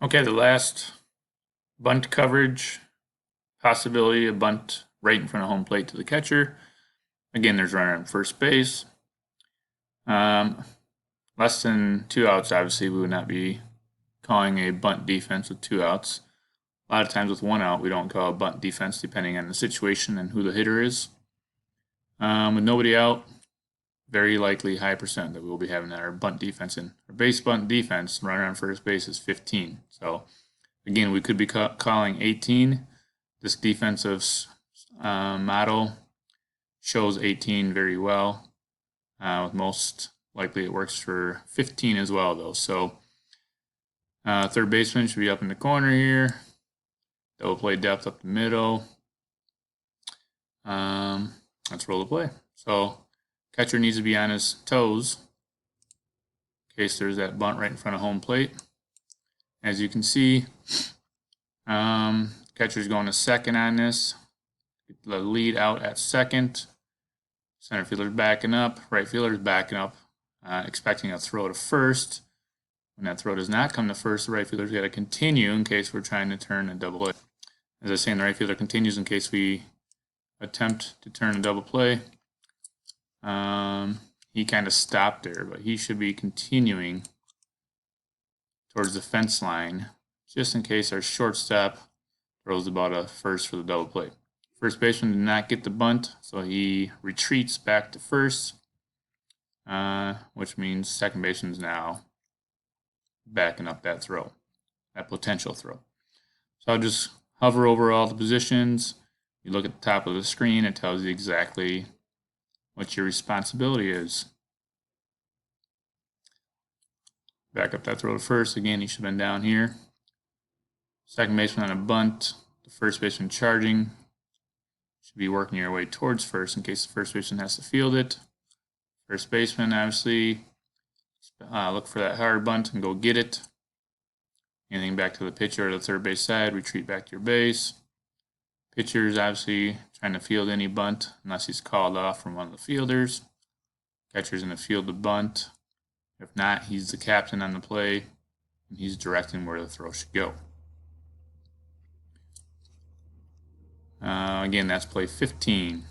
Okay, the last bunt coverage possibility, a bunt right in front of home plate to the catcher. Again, there's runner on first base. Um, Less than 2 outs, obviously, we would not be calling a bunt defense with 2 outs. A lot of times with 1 out, we don't call a bunt defense depending on the situation and who the hitter is. With nobody out, very likely high percent that we will be having our bunt defense in. Our base bunt defense, runner on first base, is 15. So again, we could be calling 18. This defensive model shows 18 very well. With most likely it works for 15 as well, though. So third baseman should be up in the corner here. Double play depth up the middle. Let's roll the play. So catcher needs to be on his toes in case there's that bunt right in front of home plate. As you can see, catcher's going to second on this. Get the lead out at second. Center fielder's backing up. Right fielder's backing up, expecting a throw to first. When that throw does not come to first, the right fielder's got to continue in case we're trying to turn a double play. As I was saying, the right fielder continues in case we attempt to turn a double play. He kind of stopped there, but he should be continuing towards the fence line just in case our shortstop throws the ball to first for the double play. First baseman did not get the bunt, so he retreats back to first, which means second baseman's now backing up that throw, that potential throw. So I'll just hover over all the positions. You look at the top of the screen, it tells you exactly what your responsibility is. Back up that throw to first. Again, he should have been down here. Second baseman on a bunt. The first baseman charging. Should be working your way towards first in case the first baseman has to field it. First baseman, obviously, look for that hard bunt and go get it. Anything back to the pitcher or the third base side, retreat back to your base. Pitcher is obviously trying to field any bunt unless he's called off from one of the fielders. Catcher's going to field the bunt. If not, he's the captain on the play, and he's directing where the throw should go. Again, that's play 15.